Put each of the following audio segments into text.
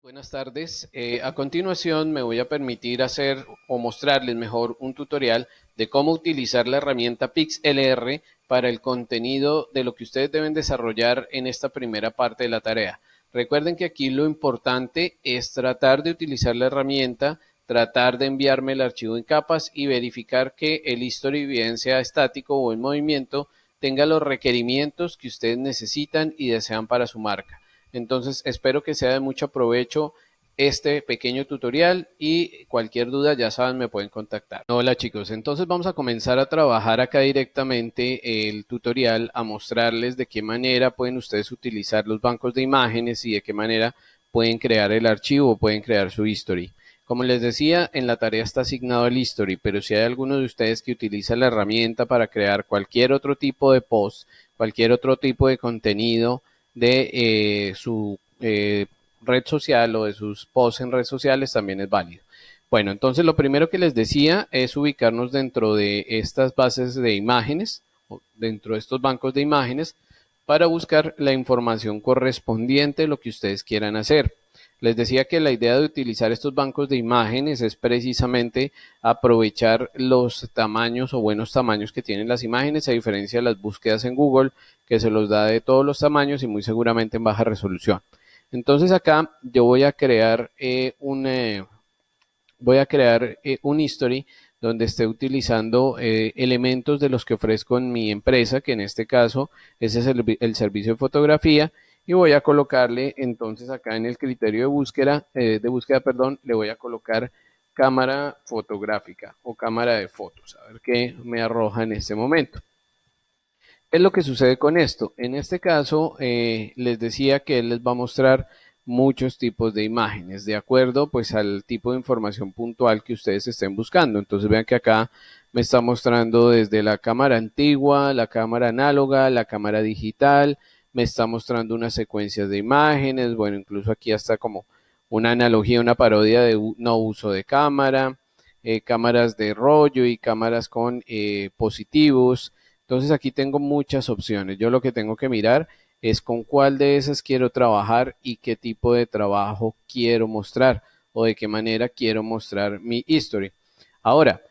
Buenas tardes. A continuación me voy a permitir hacer o mostrarles mejor un tutorial de cómo utilizar la herramienta PixLR para el contenido de lo que ustedes deben desarrollar en esta primera parte de la tarea. Recuerden que aquí lo importante es tratar de utilizar la herramienta, tratar de enviarme el archivo en capas y verificar que el history, bien sea estático o en movimiento, tenga los requerimientos que ustedes necesitan y desean para su marca. Entonces espero que sea de mucho provecho este pequeño tutorial y cualquier duda ya saben me pueden contactar. Hola chicos, entonces vamos a comenzar a trabajar acá directamente el tutorial, a mostrarles de qué manera pueden ustedes utilizar los bancos de imágenes y de qué manera pueden crear el archivo, pueden crear su history. Como les decía, en la tarea está asignado el history, pero si hay alguno de ustedes que utiliza la herramienta para crear cualquier otro tipo de post, cualquier otro tipo de contenido de su red social o de sus posts en redes sociales, también es válido. Bueno, entonces lo primero que les decía es ubicarnos dentro de estas bases de imágenes, o dentro de estos bancos de imágenes, para buscar la información correspondiente a lo que ustedes quieran hacer. Les decía que la idea de utilizar estos bancos de imágenes es precisamente aprovechar los tamaños o buenos tamaños que tienen las imágenes, a diferencia de las búsquedas en Google, que se los da de todos los tamaños y muy seguramente en baja resolución. Entonces acá yo voy a crear un history donde esté utilizando elementos de los que ofrezco en mi empresa, que en este caso ese es el servicio de fotografía, y voy a colocarle entonces acá en el criterio de búsqueda, le voy a colocar cámara fotográfica o cámara de fotos, a ver qué me arroja en este momento. ¿Qué es lo que sucede con esto? En este caso, les decía que él les va a mostrar muchos tipos de imágenes, de acuerdo pues al tipo de información puntual que ustedes estén buscando. Entonces vean que acá me está mostrando desde la cámara antigua, la cámara análoga, la cámara digital, me está mostrando unas secuencias de imágenes, bueno, incluso aquí hasta como una analogía, una parodia de no uso de cámara, cámaras de rollo y cámaras con positivos. Entonces aquí tengo muchas opciones. Yo lo que tengo que mirar es con cuál de esas quiero trabajar y qué tipo de trabajo quiero mostrar o de qué manera quiero mostrar mi history. Ahora,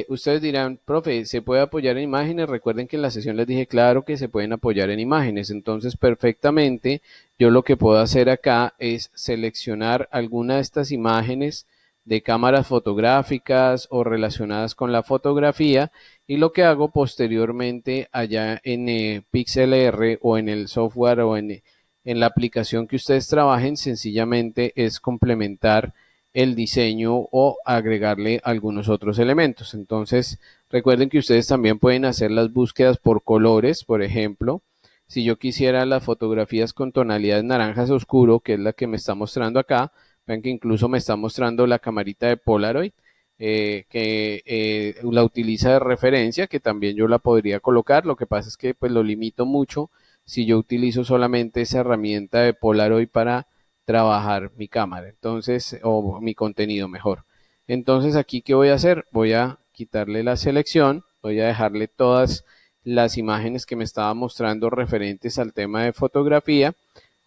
ustedes dirán, profe, ¿se puede apoyar en imágenes? Recuerden que en la sesión les dije, claro que se pueden apoyar en imágenes. Entonces, perfectamente, yo lo que puedo hacer acá es seleccionar alguna de estas imágenes de cámaras fotográficas o relacionadas con la fotografía, y lo que hago posteriormente allá en PixLR o en el software o en la aplicación que ustedes trabajen, sencillamente es complementar el diseño o agregarle algunos otros elementos. Entonces recuerden que ustedes también pueden hacer las búsquedas por colores. Por ejemplo, si yo quisiera las fotografías con tonalidades naranjas oscuro, que es la que me está mostrando acá, vean que incluso me está mostrando la camarita de Polaroid, que la utiliza de referencia, que también yo la podría colocar. Lo que pasa es que pues lo limito mucho si yo utilizo solamente esa herramienta de Polaroid para trabajar mi cámara, entonces, o mi contenido mejor. Entonces aquí, ¿qué voy a hacer? Voy a quitarle la selección, voy a dejarle todas las imágenes que me estaba mostrando referentes al tema de fotografía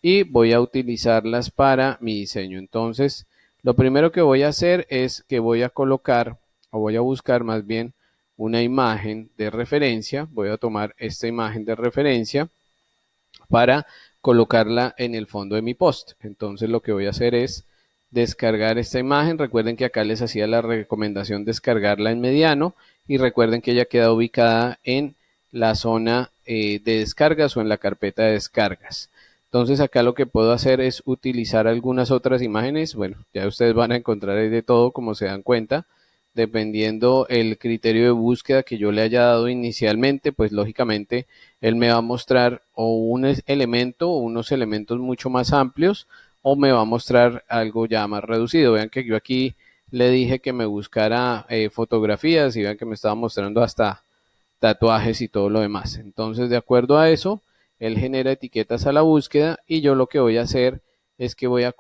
y voy a utilizarlas para mi diseño. Entonces, lo primero que voy a hacer es que voy a colocar, o voy a buscar más bien, una imagen de referencia. Voy a tomar esta imagen de referencia para colocarla en el fondo de mi post. Entonces lo que voy a hacer es descargar esta imagen. Recuerden que acá les hacía la recomendación descargarla en mediano, y recuerden que ella queda ubicada en la zona de descargas o en la carpeta de descargas. Entonces acá lo que puedo hacer es utilizar algunas otras imágenes. Bueno, ya ustedes van a encontrar ahí de todo, como se dan cuenta, dependiendo el criterio de búsqueda que yo le haya dado inicialmente, pues lógicamente él me va a mostrar o un elemento o unos elementos mucho más amplios, o me va a mostrar algo ya más reducido. Vean que yo aquí le dije que me buscara fotografías, y vean que me estaba mostrando hasta tatuajes y todo lo demás. Entonces, de acuerdo a eso, él genera etiquetas a la búsqueda, y yo lo que voy a hacer es que voy a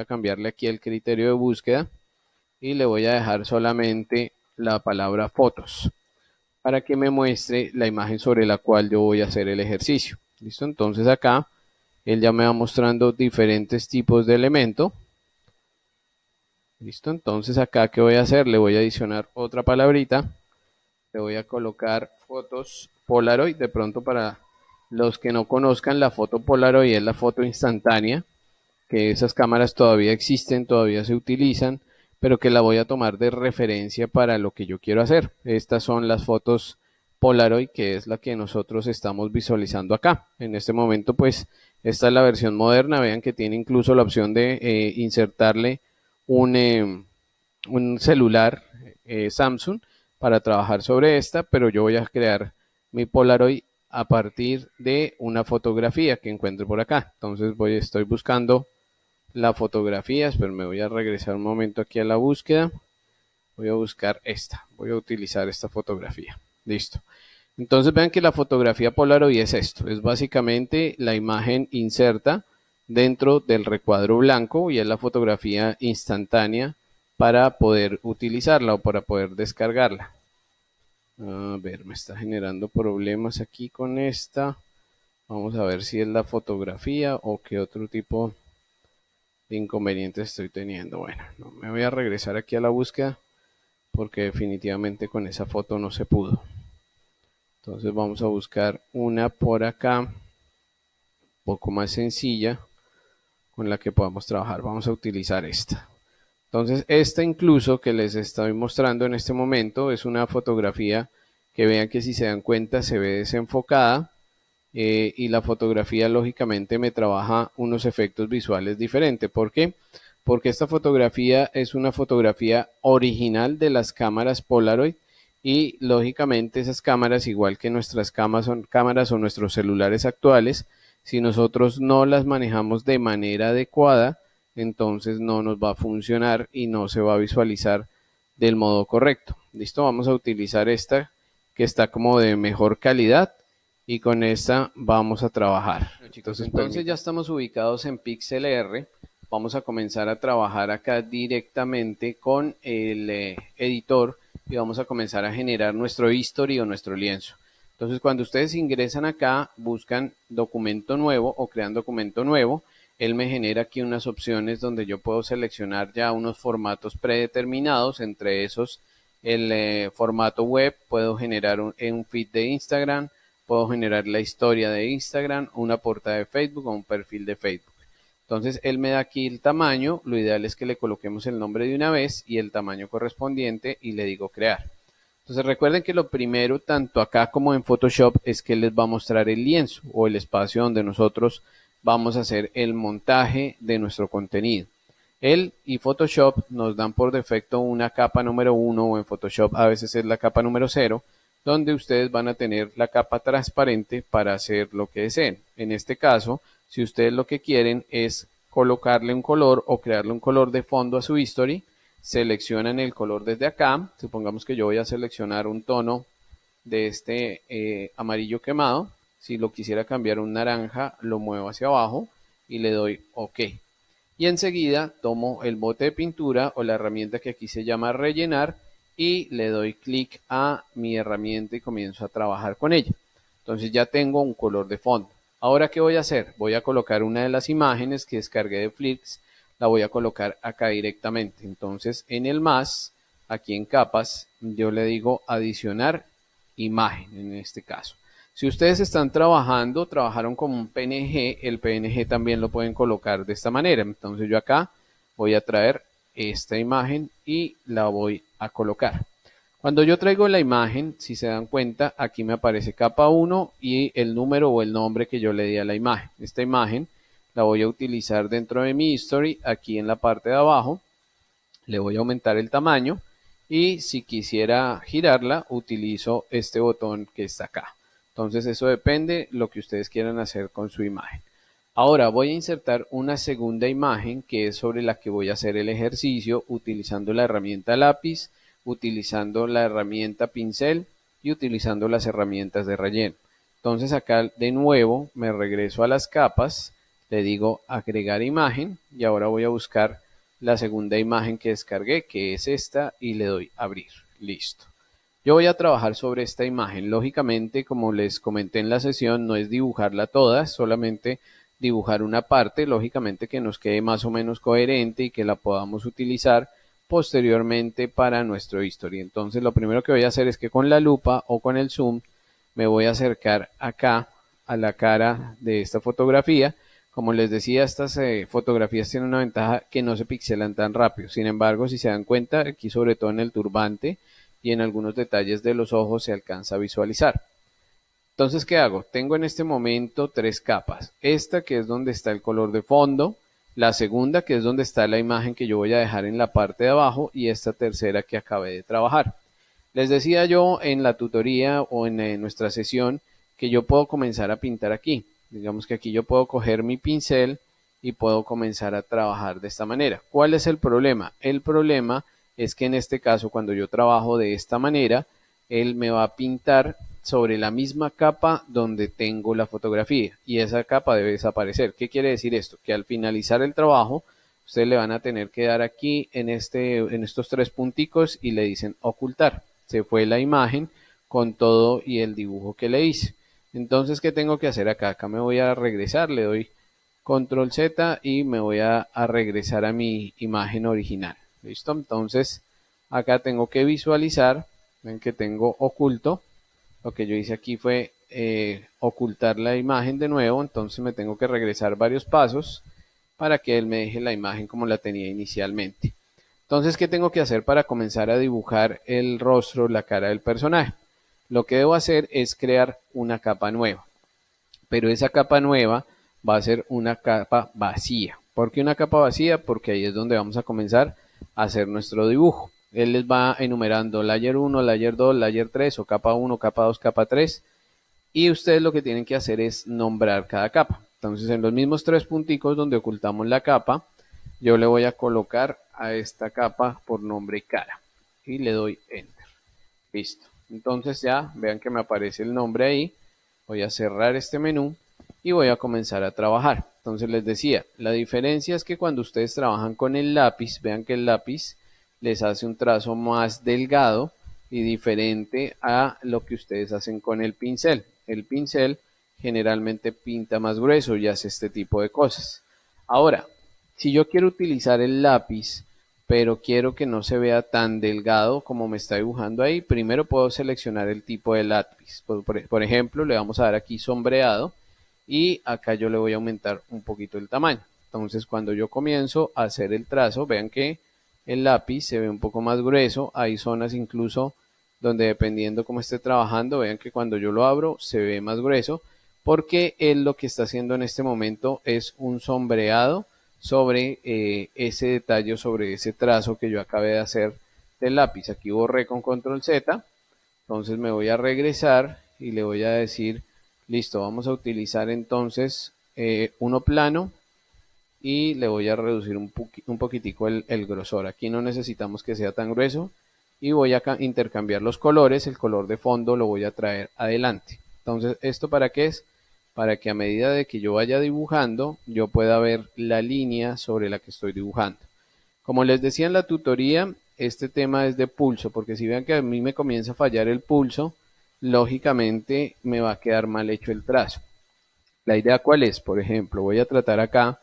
cambiarle aquí el criterio de búsqueda y le voy a dejar solamente la palabra fotos para que me muestre la imagen sobre la cual yo voy a hacer el ejercicio. ¿Listo? Entonces acá él ya me va mostrando diferentes tipos de elementos. Listo, entonces acá, ¿qué voy a hacer? Le voy a adicionar otra palabrita. Le voy a colocar fotos Polaroid. De pronto, para los que no conozcan, la foto Polaroid es la foto instantánea, que esas cámaras todavía existen, todavía se utilizan, pero que la voy a tomar de referencia para lo que yo quiero hacer. Estas son las fotos Polaroid, que es la que nosotros estamos visualizando acá. En este momento, pues, esta es la versión moderna. Vean que tiene incluso la opción de insertarle un celular Samsung para trabajar sobre esta, pero yo voy a crear mi Polaroid a partir de una fotografía que encuentre por acá. Entonces estoy buscando la fotografía, pero me voy a regresar un momento aquí a la búsqueda. Voy a buscar esta, voy a utilizar esta fotografía. Listo. Entonces vean que la fotografía Polaroid es esto, es básicamente la imagen inserta dentro del recuadro blanco y es la fotografía instantánea para poder utilizarla o para poder descargarla. A ver, me está generando problemas aquí con esta. Vamos a ver si es la fotografía o qué otro tipo de inconvenientes estoy teniendo. Bueno, no, me voy a regresar aquí a la búsqueda porque definitivamente con esa foto no se pudo. Entonces vamos a buscar una por acá, un poco más sencilla, con la que podamos trabajar. Vamos a utilizar esta. Entonces esta incluso que les estoy mostrando en este momento es una fotografía que vean que, si se dan cuenta, se ve desenfocada, y la fotografía lógicamente me trabaja unos efectos visuales diferentes. ¿Por qué? Porque esta fotografía es una fotografía original de las cámaras Polaroid y lógicamente esas cámaras, igual que nuestras cámaras o nuestros celulares actuales, si nosotros no las manejamos de manera adecuada, entonces no nos va a funcionar y no se va a visualizar del modo correcto. Listo, vamos a utilizar esta que está como de mejor calidad y con esta vamos a trabajar. Bueno, chicos, entonces ya estamos ubicados en PixelR. Vamos a comenzar a trabajar acá directamente con el editor y vamos a comenzar a generar nuestro history o nuestro lienzo. Entonces, cuando ustedes ingresan acá, buscan documento nuevo o crean documento nuevo, él me genera aquí unas opciones donde yo puedo seleccionar ya unos formatos predeterminados, entre esos el formato web. Puedo generar un feed de Instagram, puedo generar la historia de Instagram, una portada de Facebook o un perfil de Facebook. Entonces él me da aquí el tamaño. Lo ideal es que le coloquemos el nombre de una vez y el tamaño correspondiente y le digo crear. Entonces recuerden que lo primero, tanto acá como en Photoshop, es que les va a mostrar el lienzo o el espacio donde nosotros vamos a hacer el montaje de nuestro contenido. Él y Photoshop nos dan por defecto una capa número 1, o en Photoshop a veces es la capa número 0, donde ustedes van a tener la capa transparente para hacer lo que deseen. En este caso, si ustedes lo que quieren es colocarle un color o crearle un color de fondo a su history, seleccionan el color desde acá. Supongamos que yo voy a seleccionar un tono de este amarillo quemado. Si lo quisiera cambiar a un naranja, lo muevo hacia abajo y le doy OK. Y enseguida tomo el bote de pintura o la herramienta que aquí se llama rellenar y le doy clic a mi herramienta y comienzo a trabajar con ella. Entonces ya tengo un color de fondo. Ahora, ¿qué voy a hacer? Voy a colocar una de las imágenes que descargué de Flix, la voy a colocar acá directamente. Entonces en el más, aquí en capas, yo le digo adicionar imagen en este caso. Si ustedes están trabajaron como un PNG, el PNG también lo pueden colocar de esta manera. Entonces yo acá voy a traer esta imagen y la voy a colocar. Cuando yo traigo la imagen, si se dan cuenta, aquí me aparece capa 1 y el número o el nombre que yo le di a la imagen. Esta imagen la voy a utilizar dentro de mi history, aquí en la parte de abajo. Le voy a aumentar el tamaño y si quisiera girarla, utilizo este botón que está acá. Entonces eso depende lo que ustedes quieran hacer con su imagen. Ahora voy a insertar una segunda imagen que es sobre la que voy a hacer el ejercicio utilizando la herramienta lápiz, utilizando la herramienta pincel y utilizando las herramientas de relleno. Entonces acá de nuevo me regreso a las capas, le digo agregar imagen y ahora voy a buscar la segunda imagen que descargué, que es esta, y le doy abrir. Listo. Yo voy a trabajar sobre esta imagen. Lógicamente, como les comenté en la sesión, no es dibujarla toda, solamente dibujar una parte, lógicamente que nos quede más o menos coherente y que la podamos utilizar posteriormente para nuestro history. Entonces lo primero que voy a hacer es que con la lupa o con el zoom me voy a acercar acá a la cara de esta fotografía. Como les decía, estas fotografías tienen una ventaja que no se pixelan tan rápido. Sin embargo, si se dan cuenta, aquí sobre todo en el turbante y en algunos detalles de los ojos se alcanza a visualizar. Entonces, ¿qué hago? Tengo en este momento tres capas. Esta que es donde está el color de fondo, la segunda que es donde está la imagen que yo voy a dejar en la parte de abajo y esta tercera que acabé de trabajar. Les decía yo en la tutoría o en nuestra sesión que yo puedo comenzar a pintar aquí. Digamos que aquí yo puedo coger mi pincel y puedo comenzar a trabajar de esta manera. ¿Cuál es el problema? El problema es que en este caso cuando yo trabajo de esta manera, él me va a pintar sobre la misma capa donde tengo la fotografía y esa capa debe desaparecer. ¿Qué quiere decir esto? Que al finalizar el trabajo, ustedes le van a tener que dar aquí en estos tres punticos y le dicen ocultar. Se fue la imagen con todo y el dibujo que le hice. Entonces, ¿qué tengo que hacer acá? Acá me voy a regresar, le doy control Z y me voy a regresar a mi imagen original. ¿Listo? Entonces, acá tengo que visualizar, ven que tengo oculto. Lo que yo hice aquí fue ocultar la imagen de nuevo, entonces me tengo que regresar varios pasos para que él me deje la imagen como la tenía inicialmente. Entonces, ¿qué tengo que hacer para comenzar a dibujar el rostro, la cara del personaje? Lo que debo hacer es crear una capa nueva, pero esa capa nueva va a ser una capa vacía. ¿Por qué una capa vacía? Porque ahí es donde vamos a comenzar a hacer nuestro dibujo. Él les va enumerando layer 1, layer 2, layer 3 o capa 1, capa 2, capa 3 y ustedes lo que tienen que hacer es nombrar cada capa. Entonces en los mismos tres punticos donde ocultamos la capa, yo le voy a colocar a esta capa por nombre cara y le doy enter. Listo. Entonces ya vean que me aparece el nombre ahí. Voy a cerrar este menú y voy a comenzar a trabajar. Entonces les decía, la diferencia es que cuando ustedes trabajan con el lápiz, vean que el lápiz les hace un trazo más delgado y diferente a lo que ustedes hacen con el pincel. El pincel generalmente pinta más grueso y hace este tipo de cosas. Ahora, si yo quiero utilizar el lápiz, pero quiero que no se vea tan delgado como me está dibujando ahí, primero puedo seleccionar el tipo de lápiz. Por ejemplo, le vamos a dar aquí sombreado y acá yo le voy a aumentar un poquito el tamaño. Entonces, cuando yo comienzo a hacer el trazo, vean que el lápiz se ve un poco más grueso. Hay zonas incluso donde dependiendo cómo esté trabajando, vean que cuando yo lo abro se ve más grueso porque él lo que está haciendo en este momento es un sombreado sobre ese detalle, sobre ese trazo que yo acabé de hacer del lápiz. Aquí borré con control Z, entonces me voy a regresar y le voy a decir, listo, vamos a utilizar entonces uno plano y le voy a reducir un poquitico el grosor. Aquí no necesitamos que sea tan grueso y voy a intercambiar los colores. El color de fondo lo voy a traer adelante. Entonces, ¿esto para qué es? Para que a medida de que yo vaya dibujando, yo pueda ver la línea sobre la que estoy dibujando. Como les decía en la tutoría, este tema es de pulso, porque si vean que a mí me comienza a fallar el pulso, lógicamente me va a quedar mal hecho el trazo. La idea cuál es, por ejemplo, voy a tratar acá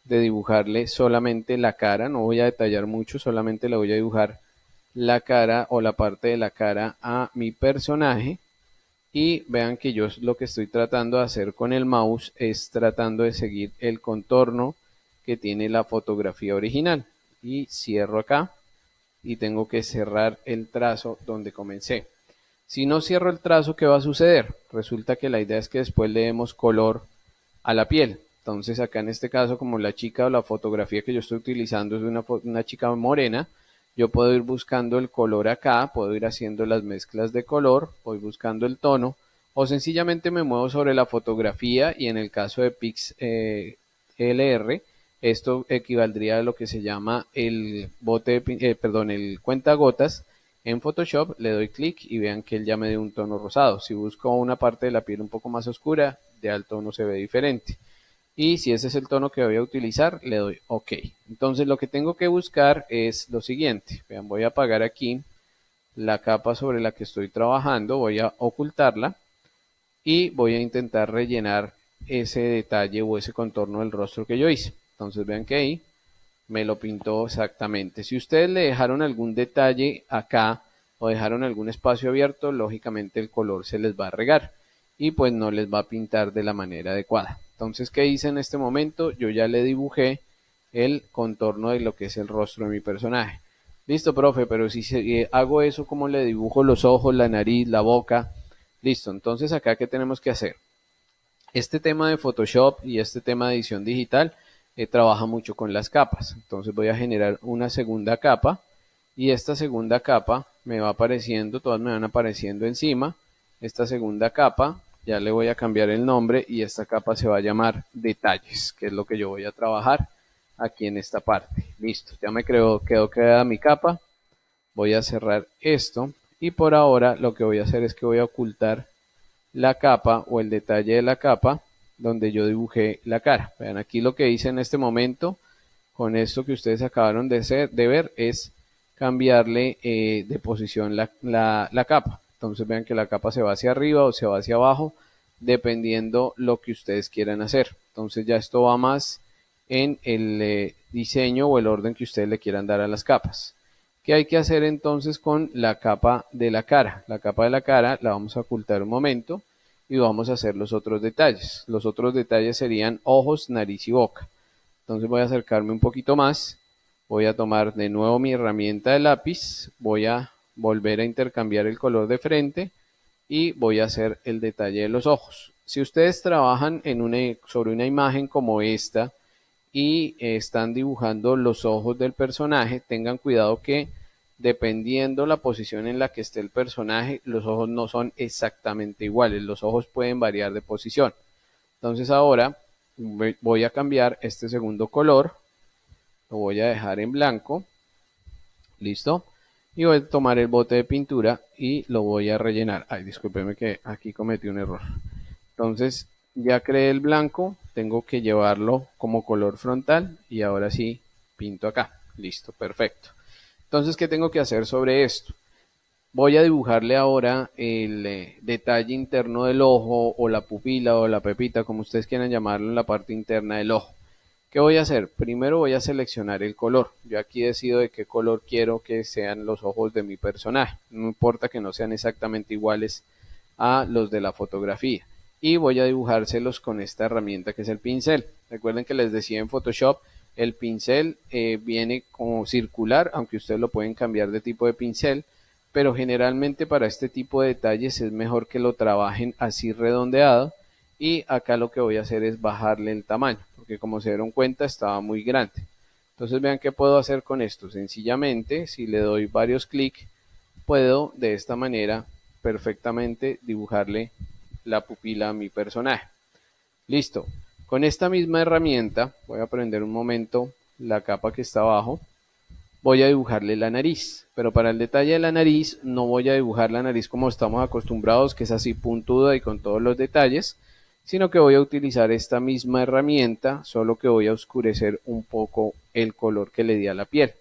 de dibujarle solamente la cara, no voy a detallar mucho, solamente le voy a dibujar la cara o la parte de la cara a mi personaje y vean que yo lo que estoy tratando de hacer con el mouse es tratando de seguir el contorno que tiene la fotografía original y cierro acá y tengo que cerrar el trazo donde comencé. Si no cierro el trazo, ¿qué va a suceder? Resulta que la idea es que después le demos color a la piel. Entonces acá en este caso, como la chica o la fotografía que yo estoy utilizando es de una chica morena, yo puedo ir buscando el color acá, puedo ir haciendo las mezclas de color, voy buscando el tono, o sencillamente me muevo sobre la fotografía y en el caso de PixLR, esto equivaldría a lo que se llama el el cuentagotas. En Photoshop le doy clic y vean que él ya me dio un tono rosado. Si busco una parte de la piel un poco más oscura, ya el tono se ve diferente. Y si ese es el tono que voy a utilizar, le doy OK. Entonces lo que tengo que buscar es lo siguiente. Vean, voy a apagar aquí la capa sobre la que estoy trabajando, voy a ocultarla y voy a intentar rellenar ese detalle o ese contorno del rostro que yo hice. Entonces vean que ahí me lo pintó exactamente. Si ustedes le dejaron algún detalle acá o dejaron algún espacio abierto, lógicamente el color se les va a regar y pues no les va a pintar de la manera adecuada. Entonces, ¿qué hice en este momento? Yo ya le dibujé el contorno de lo que es el rostro de mi personaje. Listo, profe, pero si hago eso, ¿cómo le dibujo los ojos, la nariz, la boca? Listo, entonces acá, ¿qué tenemos que hacer? Este tema de Photoshop y este tema de edición digital trabaja mucho con las capas. Entonces voy a generar una segunda capa y esta segunda capa me va apareciendo, todas me van apareciendo encima. Esta segunda capa ya le voy a cambiar el nombre y esta capa se va a llamar detalles, que es lo que yo voy a trabajar aquí en esta parte. Listo, ya me quedó creada mi capa. Voy a cerrar esto y por ahora lo que voy a hacer es que voy a ocultar la capa o el detalle de la capa donde yo dibujé la cara. Vean aquí lo que hice en este momento con esto que ustedes acabaron de ver es cambiarle de posición la capa. Entonces vean que la capa se va hacia arriba o se va hacia abajo dependiendo lo que ustedes quieran hacer. Entonces ya esto va más en el diseño o el orden que ustedes le quieran dar a las capas. ¿Qué hay que hacer entonces con la capa de la cara? La capa de la cara la vamos a ocultar un momento y vamos a hacer los otros detalles. Los otros detalles serían ojos, nariz y boca. Entonces voy a acercarme un poquito más. Voy a tomar de nuevo mi herramienta de lápiz. Voy a volver a intercambiar el color de frente y voy a hacer el detalle de los ojos. Si ustedes trabajan sobre una imagen como esta, y están dibujando los ojos del personaje, tengan cuidado que dependiendo la posición en la que esté el personaje, los ojos no son exactamente iguales, los ojos pueden variar de posición. Entonces ahora voy a cambiar este segundo color, lo voy a dejar en blanco, listo, y voy a tomar el bote de pintura y lo voy a rellenar. Ay, discúlpeme que aquí cometí un error. Entonces ya creé el blanco, tengo que llevarlo como color frontal y ahora sí pinto acá. Listo, perfecto. Entonces, ¿qué tengo que hacer sobre esto? Voy a dibujarle ahora el detalle interno del ojo o la pupila o la pepita, como ustedes quieran llamarlo, en la parte interna del ojo. ¿Qué voy a hacer? Primero voy a seleccionar el color. Yo aquí decido de qué color quiero que sean los ojos de mi personaje. No importa que no sean exactamente iguales a los de la fotografía. Y voy a dibujárselos con esta herramienta que es el pincel. Recuerden que les decía en Photoshop, el pincel viene como circular, aunque ustedes lo pueden cambiar de tipo de pincel, pero generalmente para este tipo de detalles es mejor que lo trabajen así redondeado. Y acá lo que voy a hacer es bajarle el tamaño, porque como se dieron cuenta estaba muy grande. Entonces vean qué puedo hacer con esto. Sencillamente, si le doy varios clics, puedo de esta manera perfectamente dibujarle la pupila a mi personaje. Listo. Con esta misma herramienta, voy a prender un momento la capa que está abajo, voy a dibujarle la nariz, pero para el detalle de la nariz no voy a dibujar la nariz como estamos acostumbrados, que es así puntuda y con todos los detalles, sino que voy a utilizar esta misma herramienta, solo que voy a oscurecer un poco el color que le di a la piel.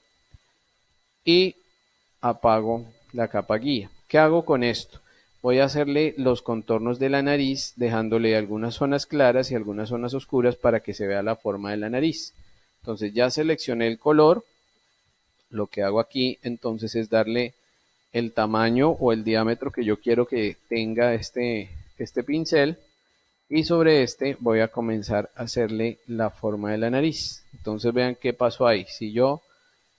Y apago la capa guía. ¿Qué hago con esto? Voy a hacerle los contornos de la nariz, dejándole algunas zonas claras y algunas zonas oscuras para que se vea la forma de la nariz. Entonces ya seleccioné el color. Lo que hago aquí entonces es darle el tamaño o el diámetro que yo quiero que tenga este pincel. Y sobre este voy a comenzar a hacerle la forma de la nariz. Entonces vean qué pasó ahí. Si yo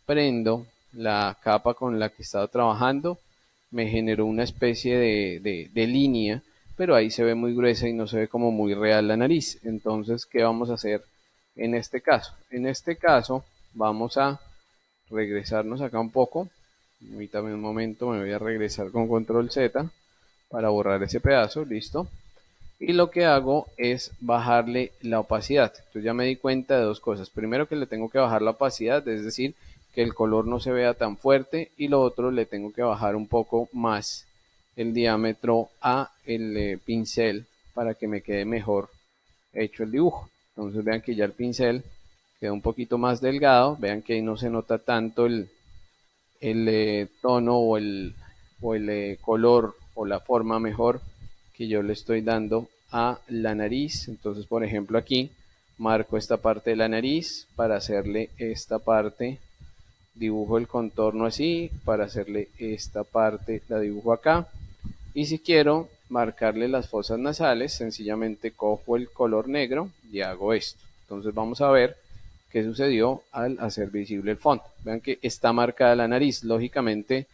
prendo la capa con la que estaba trabajando, me generó una especie de línea, pero ahí se ve muy gruesa y no se ve como muy real la nariz. Entonces, ¿qué vamos a hacer en este caso? En este caso, vamos a regresarnos acá un poco. Permítame un momento, me voy a regresar con control Z para borrar ese pedazo, listo. Y lo que hago es bajarle la opacidad. Entonces ya me di cuenta de dos cosas. Primero que le tengo que bajar la opacidad, es decir, que el color no se vea tan fuerte. Y lo otro, le tengo que bajar un poco más el diámetro a el pincel para que me quede mejor hecho el dibujo. Entonces vean que ya el pincel queda un poquito más delgado. Vean que ahí no se nota tanto el tono o el color o la forma mejor que yo le estoy dando a la nariz. Entonces, por ejemplo, aquí marco esta parte de la nariz para hacerle esta parte, dibujo el contorno así, para hacerle esta parte la dibujo acá, y si quiero marcarle las fosas nasales, sencillamente cojo el color negro y hago esto. Entonces vamos a ver qué sucedió al hacer visible el fondo. Vean que está marcada la nariz, lógicamente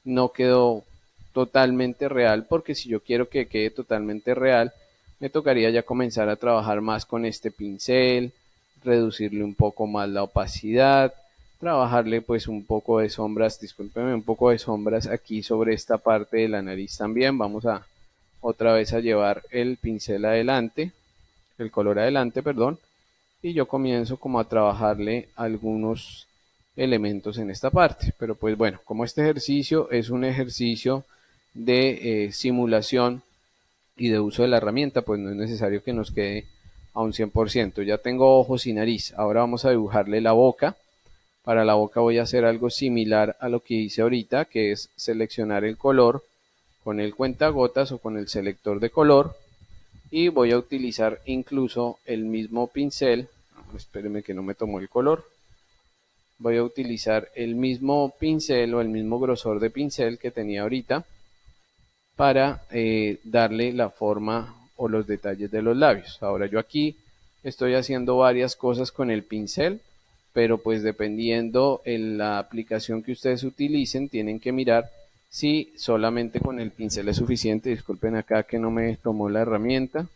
no quedó totalmente real, porque si yo quiero que quede totalmente real, me tocaría ya comenzar a trabajar más con este pincel, reducirle un poco más la opacidad, trabajarle pues un poco de sombras, discúlpenme, un poco de sombras aquí sobre esta parte de la nariz también. Vamos a otra vez a llevar el pincel adelante, el color adelante, perdón, y yo comienzo como a trabajarle algunos elementos en esta parte. Pero pues bueno, como este ejercicio es un ejercicio de simulación y de uso de la herramienta, pues no es necesario que nos quede a un 100%. Ya tengo ojos y nariz, ahora vamos a dibujarle la boca. Para la boca voy a hacer algo similar a lo que hice ahorita, que es seleccionar el color con el cuentagotas o con el selector de color, y voy a utilizar incluso el mismo pincel. Espérenme que no me tomó el color. Voy a utilizar el mismo pincel o el mismo grosor de pincel que tenía ahorita para darle la forma o los detalles de los labios. Ahora yo aquí estoy haciendo varias cosas con el pincel, pero pues dependiendo en la aplicación que ustedes utilicen, tienen que mirar si solamente con el pincel es suficiente. Disculpen acá que no me tomó la herramienta.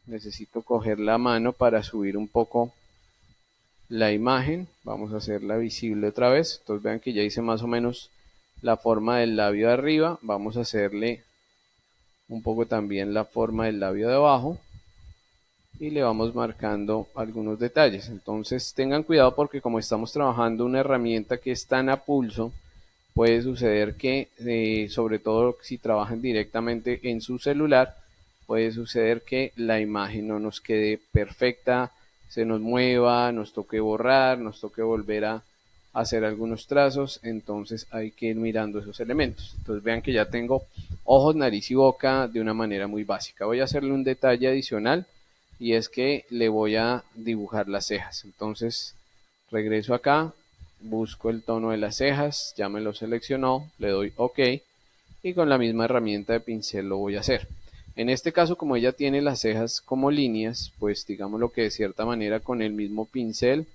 Necesito coger la mano para subir un poco la imagen. Vamos a hacerla visible otra vez. Entonces vean que ya hice más o menos la forma del labio de arriba. Vamos a hacerle un poco también la forma del labio de abajo y le vamos marcando algunos detalles. Entonces tengan cuidado, porque como estamos trabajando una herramienta que es tan a pulso, puede suceder que sobre todo si trabajan directamente en su celular, puede suceder que la imagen no nos quede perfecta, se nos mueva, nos toque borrar, nos toque volver a hacer algunos trazos. Entonces hay que ir mirando esos elementos. Entonces vean que ya tengo ojos, nariz y boca de una manera muy básica. Voy a hacerle un detalle adicional, y es que le voy a dibujar las cejas. Entonces regreso acá, busco el tono de las cejas, ya me lo seleccionó, le doy OK, y con la misma herramienta de pincel lo voy a hacer. En este caso, como ella tiene las cejas como líneas, pues digamos lo que de cierta manera con el mismo pincel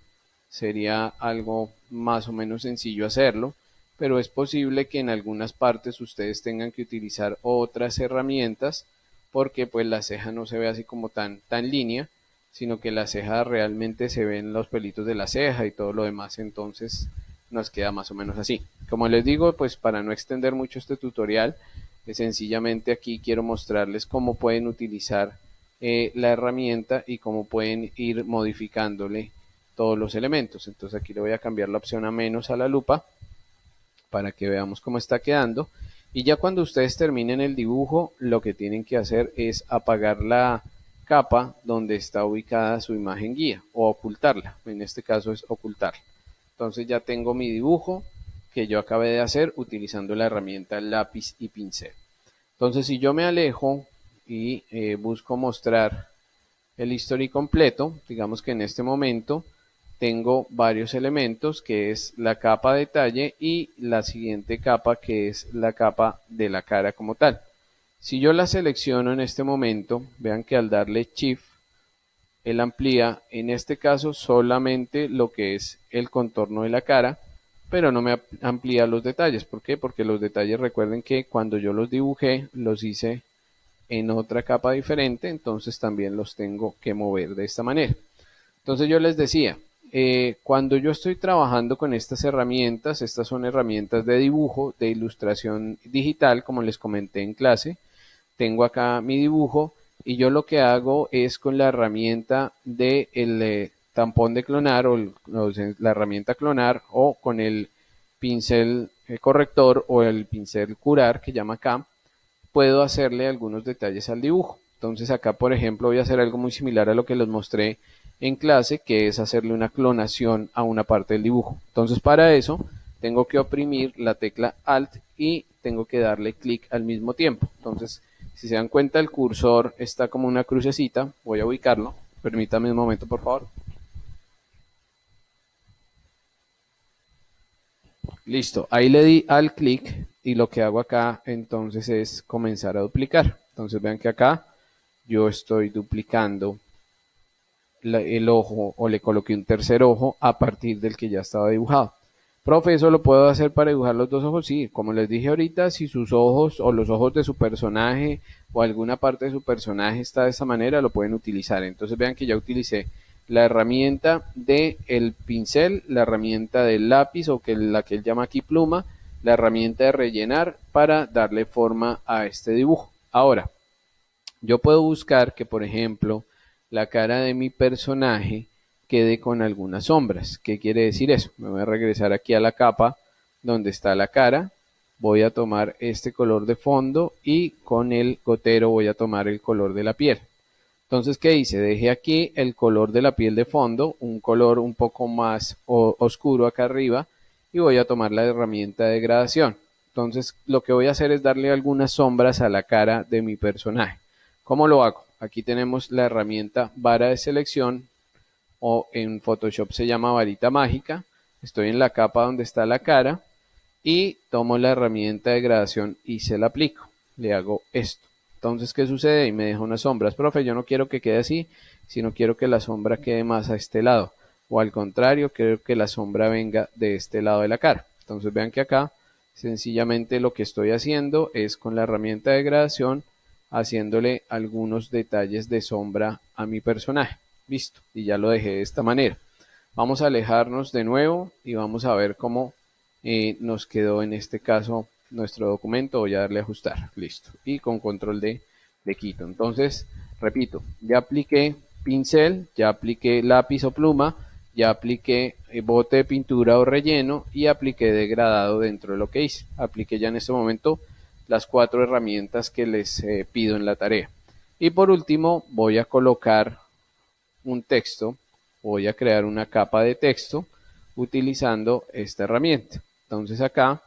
sería algo más o menos sencillo hacerlo, pero es posible que en algunas partes ustedes tengan que utilizar otras herramientas, porque pues la ceja no se ve así como tan línea, sino que la ceja realmente se ven los pelitos de la ceja y todo lo demás. Entonces nos queda más o menos así. Como les digo, pues para no extender mucho este tutorial, sencillamente aquí quiero mostrarles cómo pueden utilizar la herramienta y cómo pueden ir modificándole todos los elementos. Entonces aquí le voy a cambiar la opción a menos a la lupa para que veamos cómo está quedando. Y ya cuando ustedes terminen el dibujo, lo que tienen que hacer es apagar la capa donde está ubicada su imagen guía, o ocultarla. En este caso es ocultarla. Entonces ya tengo mi dibujo que yo acabé de hacer utilizando la herramienta lápiz y pincel. Entonces si yo me alejo y busco mostrar el history completo, digamos que en este momento tengo varios elementos, que es la capa detalle y la siguiente capa, que es la capa de la cara como tal. Si yo la selecciono en este momento, vean que al darle Shift, él amplía en este caso solamente lo que es el contorno de la cara, pero no me amplía los detalles. ¿Por qué? Porque los detalles, recuerden que cuando yo los dibujé, los hice en otra capa diferente, entonces también los tengo que mover de esta manera. Entonces yo les decía, cuando yo estoy trabajando con estas herramientas, estas son herramientas de dibujo, de ilustración digital, como les comenté en clase. Tengo acá mi dibujo y yo lo que hago es con la herramienta de el tampón de clonar o la herramienta clonar, o con el pincel corrector o el pincel curar que llama acá, puedo hacerle algunos detalles al dibujo. Entonces acá, por ejemplo, voy a hacer algo muy similar a lo que les mostré en clase, que es hacerle una clonación a una parte del dibujo. Entonces para eso tengo que oprimir la tecla Alt y tengo que darle clic al mismo tiempo. Entonces, si se dan cuenta, el cursor está como una crucecita. Voy a ubicarlo. Permítame un momento, por favor. Listo, ahí le di al clic y lo que hago acá entonces es comenzar a duplicar. Entonces vean que acá yo estoy duplicando el ojo o le coloqué un tercer ojo a partir del que ya estaba dibujado. Profe, ¿eso lo puedo hacer para dibujar los dos ojos? Sí, como les dije ahorita, si sus ojos o los ojos de su personaje o alguna parte de su personaje está de esta manera, lo pueden utilizar. Entonces vean que ya utilicé la herramienta del pincel, la herramienta del lápiz o que la que él llama aquí pluma, la herramienta de rellenar para darle forma a este dibujo. Ahora, yo puedo buscar que, por ejemplo, la cara de mi personaje quede con algunas sombras. ¿Qué quiere decir eso? Me voy a regresar aquí a la capa donde está la cara. Voy a tomar este color de fondo y con el gotero voy a tomar el color de la piel. Entonces, ¿qué hice? Dejé aquí el color de la piel de fondo, un color un poco más oscuro acá arriba y voy a tomar la herramienta de gradación. Entonces, lo que voy a hacer es darle algunas sombras a la cara de mi personaje. ¿Cómo lo hago? Aquí tenemos la herramienta vara de selección o en Photoshop se llama varita mágica. Estoy en la capa donde está la cara y tomo la herramienta de gradación y se la aplico. Le hago esto. Entonces, ¿qué sucede? Y me deja unas sombras. Profe, yo no quiero que quede así, sino quiero que la sombra quede más a este lado. O al contrario, quiero que la sombra venga de este lado de la cara. Entonces vean que acá sencillamente lo que estoy haciendo es con la herramienta de gradación haciéndole algunos detalles de sombra a mi personaje. Listo, y ya lo dejé de esta manera. Vamos a alejarnos de nuevo y vamos a ver cómo nos quedó en este caso nuestro documento. Voy a darle a ajustar, listo, y con control D le quito. Entonces, repito, ya apliqué pincel, ya apliqué lápiz o pluma, ya apliqué bote de pintura o relleno y apliqué degradado dentro de lo que hice. Apliqué ya en este momento las 4 herramientas que les pido en la tarea. Y por último voy a colocar un texto, voy a crear una capa de texto utilizando esta herramienta. Entonces acá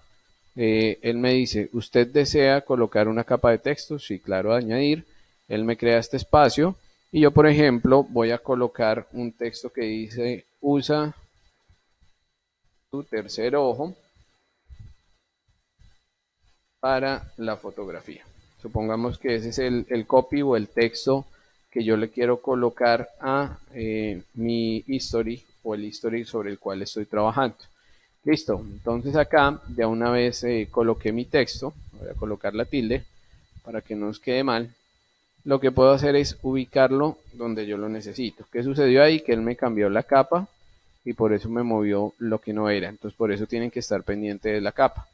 él me dice, ¿usted desea colocar una capa de texto? Sí, claro, añadir. Él me crea este espacio y yo, por ejemplo, voy a colocar un texto que dice, usa tu tercer ojo para la fotografía. Supongamos que ese es el copy o el texto que yo le quiero colocar a mi history o el history sobre el cual estoy trabajando. Listo, entonces acá ya una vez coloqué mi texto, voy a colocar la tilde para que no nos quede mal. Lo que puedo hacer es ubicarlo donde yo lo necesito. ¿Qué sucedió ahí? Que él me cambió la capa y por eso me movió lo que no era. Entonces por eso tienen que estar pendientes de la capa.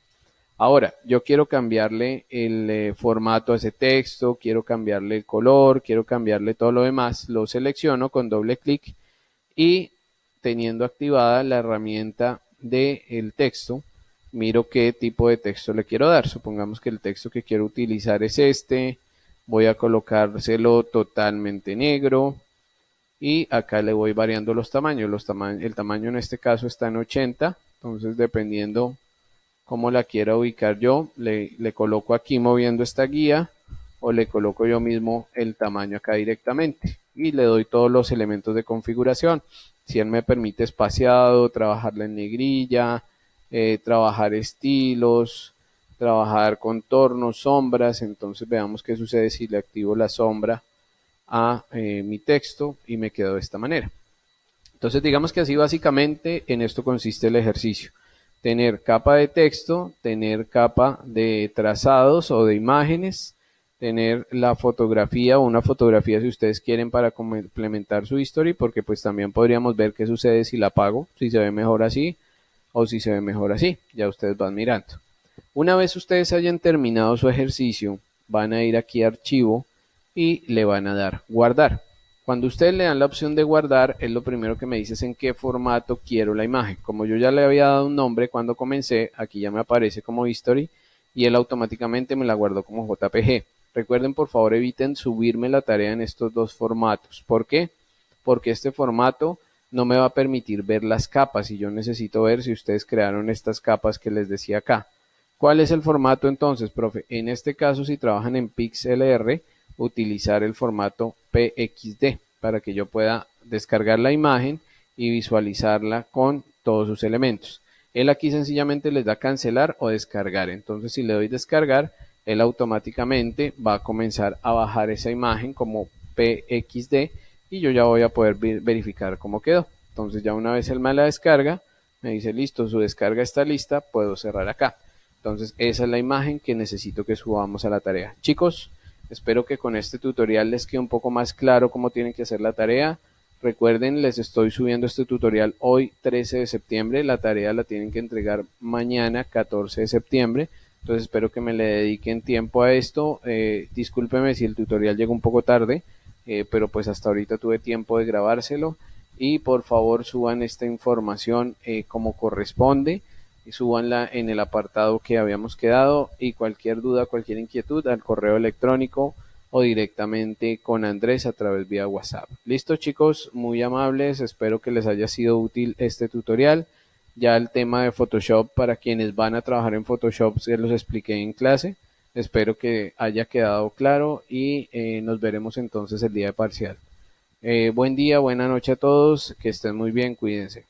Ahora, yo quiero cambiarle el formato a ese texto, quiero cambiarle el color, quiero cambiarle todo lo demás. Lo selecciono con doble clic y teniendo activada la herramienta del texto, miro qué tipo de texto le quiero dar. Supongamos que el texto que quiero utilizar es este. Voy a colocárselo totalmente negro y acá le voy variando los tamaños. El tamaño en este caso está en 80, entonces dependiendo cómo la quiera ubicar yo, le coloco aquí moviendo esta guía o le coloco yo mismo el tamaño acá directamente y le doy todos los elementos de configuración. Si él me permite espaciado, trabajarla en negrilla, trabajar estilos, trabajar contornos, sombras, entonces veamos qué sucede si le activo la sombra a mi texto y me quedo de esta manera. Entonces digamos que así básicamente en esto consiste el ejercicio. Tener capa de texto, tener capa de trazados o de imágenes, tener la fotografía o una fotografía si ustedes quieren para complementar su history, porque pues también podríamos ver qué sucede si la apago, si se ve mejor así o si se ve mejor así, ya ustedes van mirando. Una vez ustedes hayan terminado su ejercicio, van a ir aquí a archivo y le van a dar guardar. Cuando ustedes le dan la opción de guardar, es lo primero que me dice es en qué formato quiero la imagen. Como yo ya le había dado un nombre cuando comencé, aquí ya me aparece como history y él automáticamente me la guardó como JPG. Recuerden, por favor, eviten subirme la tarea en estos dos formatos. ¿Por qué? Porque este formato no me va a permitir ver las capas y yo necesito ver si ustedes crearon estas capas que les decía acá. ¿Cuál es el formato entonces, profe? En este caso, si trabajan en PixLR, utilizar el formato PXD. para que yo pueda descargar la imagen y visualizarla con todos sus elementos. Él aquí sencillamente les da cancelar o descargar. Entonces si le doy descargar, él automáticamente va a comenzar a bajar esa imagen como PXD y yo ya voy a poder verificar cómo quedó. Entonces ya una vez él me la descarga, me dice listo, su descarga está lista, puedo cerrar acá. Entonces esa es la imagen que necesito que subamos a la tarea. Chicos, espero que con este tutorial les quede un poco más claro cómo tienen que hacer la tarea. Recuerden, les estoy subiendo este tutorial hoy 13 de septiembre, la tarea la tienen que entregar mañana 14 de septiembre, entonces espero que me le dediquen tiempo a esto. Discúlpeme si el tutorial llegó un poco tarde, pero pues hasta ahorita tuve tiempo de grabárselo y por favor suban esta información como corresponde y súbanla en el apartado que habíamos quedado y cualquier duda, cualquier inquietud al correo electrónico o directamente con Andrés a través vía WhatsApp. Listo chicos, muy amables, espero que les haya sido útil este tutorial. Ya el tema de Photoshop para quienes van a trabajar en Photoshop se los expliqué en clase. Espero que haya quedado claro y nos veremos entonces el día de parcial. Buen día, buena noche a todos, que estén muy bien, cuídense.